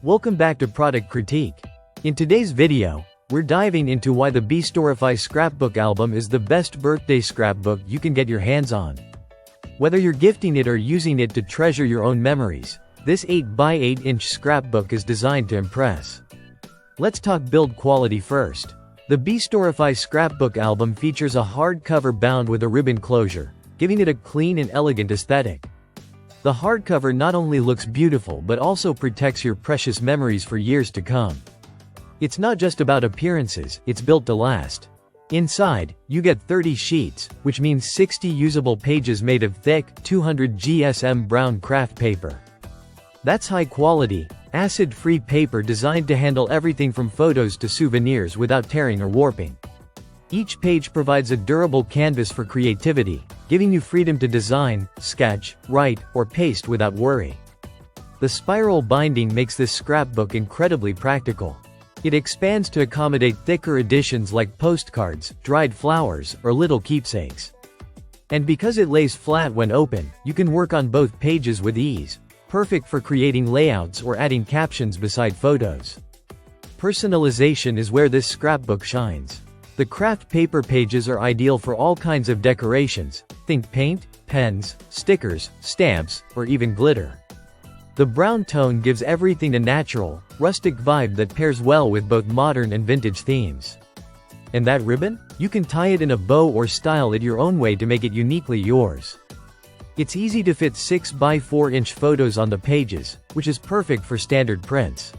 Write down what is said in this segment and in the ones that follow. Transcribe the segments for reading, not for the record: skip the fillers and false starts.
Welcome back to Product Critique. In today's video, we're diving into why the Bstorify Scrapbook album is the best birthday scrapbook you can get your hands on. Whether you're gifting it or using it to treasure your own memories, this 8x8-inch scrapbook is designed to impress. Let's talk build quality first. The Bstorify Scrapbook album features a hardcover bound with a ribbon closure, giving it a clean and elegant aesthetic. The hardcover not only looks beautiful but also protects your precious memories for years to come. It's not just about appearances, it's built to last. Inside, you get 30 sheets, which means 60 usable pages made of thick, 200 GSM brown craft paper. That's high-quality, acid-free paper designed to handle everything from photos to souvenirs without tearing or warping. Each page provides a durable canvas for creativity, giving you freedom to design, sketch, write, or paste without worry. The spiral binding makes this scrapbook incredibly practical. It expands to accommodate thicker editions like postcards, dried flowers, or little keepsakes. And because it lays flat when open, you can work on both pages with ease, perfect for creating layouts or adding captions beside photos. Personalization is where this scrapbook shines. The craft paper pages are ideal for all kinds of decorations, think paint, pens, stickers, stamps, or even glitter. The brown tone gives everything a natural, rustic vibe that pairs well with both modern and vintage themes. And that ribbon? You can tie it in a bow or style it your own way to make it uniquely yours. It's easy to fit 6x4-inch photos on the pages, which is perfect for standard prints.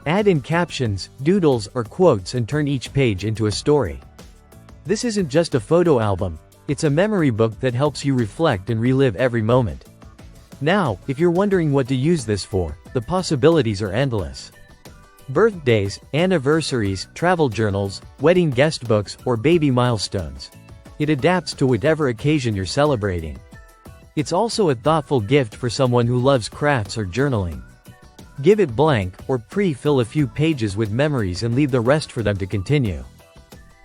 Add in captions, doodles, or quotes and turn each page into a story. This isn't just a photo album, it's a memory book that helps you reflect and relive every moment. Now, if you're wondering what to use this for, the possibilities are endless. Birthdays, anniversaries, travel journals, wedding guest books, or baby milestones. It adapts to whatever occasion you're celebrating. It's also a thoughtful gift for someone who loves crafts or journaling. Give it blank, or pre-fill a few pages with memories and leave the rest for them to continue.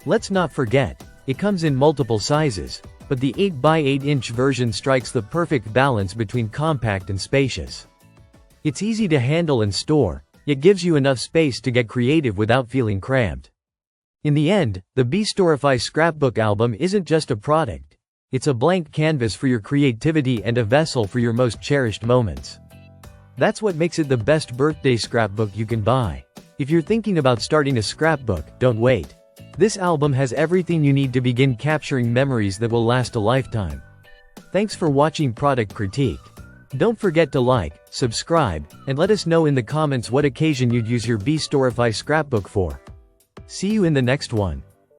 Let's not forget, it comes in multiple sizes, but the 8x8-inch version strikes the perfect balance between compact and spacious. It's easy to handle and store, yet gives you enough space to get creative without feeling cramped. In the end, the Bstorify Scrapbook album isn't just a product. It's a blank canvas for your creativity and a vessel for your most cherished moments. That's what makes it the best birthday scrapbook you can buy. If you're thinking about starting a scrapbook, don't wait. This album has everything you need to begin capturing memories that will last a lifetime. Thanks for watching Product Critique. Don't forget to like, subscribe, and let us know in the comments what occasion you'd use your Bstorify Scrapbook for. See you in the next one.